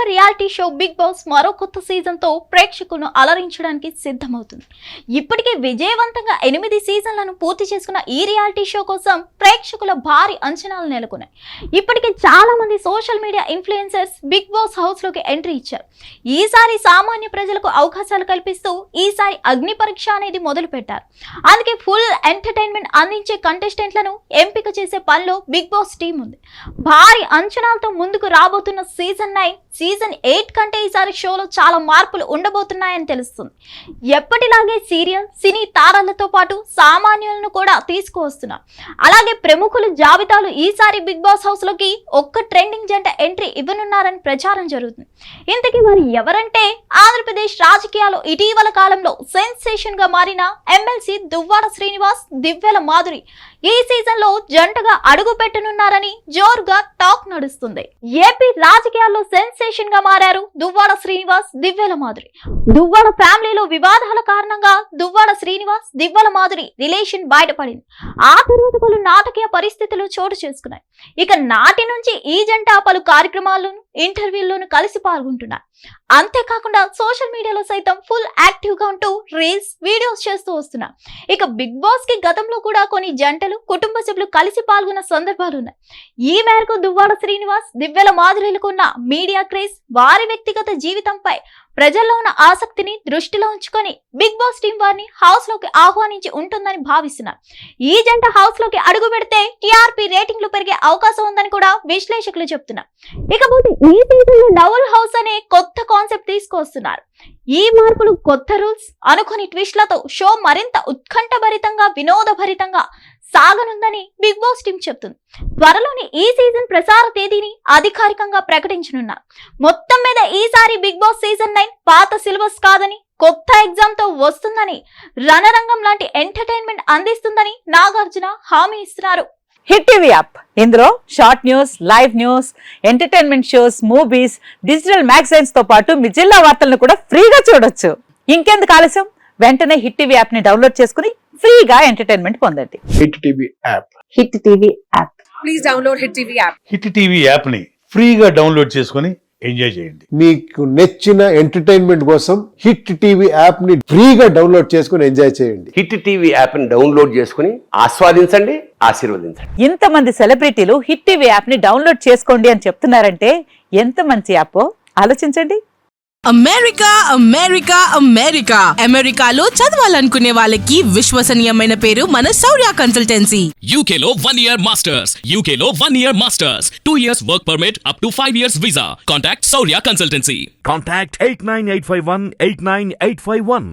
Popular reality show Bigg Boss మరో కొత్త సీజన్తో ప్రేక్షకులను అలరించడానికి సిద్ధమవుతుంది. ఇప్పటికే విజయవంతంగా 8 సీజన్లను పూర్తి చేసుకున్న ఈ రియాలిటీ షో కోసం ప్రేక్షకుల భారీ అంచనాలు నెలకొన్నాయి. ఇప్పటికే చాలా మంది social media influencers Bigg Boss house లోకి ఎంట్రీ ఇచ్చారు. ఈసారి సామాన్య ప్రజలకు అవకాశాలు కల్పిస్తూ ఈసారి అగ్ని పరీక్ష అనేది మొదలు పెట్టారు. అందుకే ఫుల్ ఎంటర్టైన్మెంట్ అందించే కంటెస్టెంట్లను ఎంపిక చేసే పనిలో బిగ్ బాస్ టీం ఉంది. భారీ అంచనాలతో ముందుకు రాబోతున్న సీజన్ 9, సీజన్ 8 కంటే ఈసారి షోలో చాలా మార్పులు ఉండబోతున్నాయని తెలుస్తుంది. ఎప్పటిలాగే సీరియల్, సినీ తారలతో పాటు సామాన్యులను కూడా తీసుకువస్తున్నారు. అలాగే ప్రముఖుల జాబితాలు ఈసారి బిగ్ బాస్ హౌస్ లోకి ఒక్క ట్రెండింగ్ జంట ఎంట్రీ ఇవ్వనున్నారని ప్రచారం జరుగుతుంది. ఇంతకీ వారు ఎవరంటే ఆంధ్రప్రదేశ్ రాజకీయాల్లో ఇటీవల కాలంలో సెన్సేషన్ గా మారిన ఎమ్మెల్సీ దువ్వాడ శ్రీనివాస్, దివ్యల మాధురి ఈ సీజన్ లో జంటగా అడుగు పెట్టనున్నారని జోరుగా టాక్ నడుస్తుంది. ఏపీ రాజకీయాల్లో సెన్సేషన్ గా మారారు దువ్వాడ శ్రీనివాస్, దివ్యల మాధురి. దువ్వాడ ఫ్యామిలీలో వివాదాల కారణంగా దువ్వాడ శ్రీనివాస్, దివ్యల మాధురి రిలేషన్ బయటపడింది. ఆ తర్వాత పలు నాటకీయ పరిస్థితులు చోటు చేసుకున్నాయి. ఇక నాటి నుంచి ఈ జంట పలు కార్యక్రమాల్లోనూ, ఇంటర్వ్యూల్లోనూ కలిసి పాల్గొంటున్నారు. అంతేకాకుండా సోషల్ మీడియాలో సైతం ఫుల్ యాక్టివ్ గా ఉంటూ రీల్స్, వీడియోస్ చేస్తూ వస్తున్నారు. ఇక బిగ్ బాస్ కి గతంలో కూడా కొన్ని జంటలు, కుటుంబ సభ్యులు కలిసి పాల్గొన్న సందర్భాలు ఉన్నాయి. ఈ మేరకు దువ్వాడ శ్రీనివాస్, దివ్యల మాధురిలకు ఉన్న మీడియా క్రేజ్, వారి వ్యక్తిగత జీవితంపై ప్రజల్లో ఉన్న ఆసక్తిని దృష్టిలో ఉంచుకొని బిగ్ బాస్ టీం వారిని హౌస్ లోకి ఆహ్వానించి ఉంటుందని భావిస్తున్నారు. ఈ జంట హౌస్ లోకి అడుగు పెడితే టీఆర్పీ రేటింగ్లు పెరిగే అవకాశం ఉందని కూడా విశ్లేషకులు చెప్తున్నారు. ఇకపోతే ఈ సీజన్ లో డబుల్ హౌస్ అనే కొత్త కాన్సెప్ట్ తీసుకొస్తున్నారు. ఈ మార్పులు, కొత్త రూల్స్, అనుకోని ట్విస్ట్లతో షో మరింత ఉత్కంఠభరితంగా, వినోదభరితంగా సాగనుందని బిగ్ బాస్ టీం చెప్తుంది. త్వరలోని ఈ సీజన్ ప్రసార తేదీని అధికారికంగా ప్రకటించనున్నారు. మొత్తం మీద ఈసారి బిగ్ బాస్ సీజన్ 9 పాత సిలబస్ కాదని, కొత్త ఎగ్జామ్ తో వస్తుందని, రణరంగం లాంటి ఎంటర్టైన్మెంట్ అందిస్తుందని నాగార్జున హామీ ఇస్తున్నారు. హిట్ టీవీ యాప్, ఇందులో short news, live news, entertainment shows, movies, digital magazines తో పాటు మీ జిల్లా వార్తలను కూడా ఫ్రీగా చూడొచ్చు. ఇంకెందుకు ఆలస్యం, వెంటనే హిట్ టీవీ యాప్ ని డౌన్లోడ్ చేసుకుని ఫ్రీగా ఎంటర్టైన్మెంట్ పొందండి. Hit TV app. Hit TV app. Please download hit TV app. Hit TV app ని ఫ్రీగా డౌన్లోడ్ చేసుకుని ఎంజాయ్ చేయండి. మీకు నచ్చిన ఎంటర్టైన్మెంట్ కోసం హిట్ టీవీ యాప్ ని ఫ్రీగా డౌన్లోడ్ చేసుకుని ఎంజాయ్ చేయండి. హిట్ టీవీ యాప్ ని డౌన్లోడ్ చేసుకుని ఆస్వాదించండి, ఆశీర్వదించండి. ఇంతమంది సెలబ్రిటీలు హిట్ టీవీ యాప్ ని డౌన్లోడ్ చేసుకోండి అని చెప్తున్నారంటే ఎంత మంచి యాప్ ఆలోచించండి. అమెరికా అమెరికా అమెరికా అమెరికాలో చదవాలనుకునే వాళ్ళకి విశ్వసనీయమైన పేరు మన శౌర్య కన్సల్టెన్సీ. UK లో 1 year masters. UK లో 1 year masters. 2 years work permit up to 5 years visa. Contact Saurya Consultancy. Contact 89851 89851.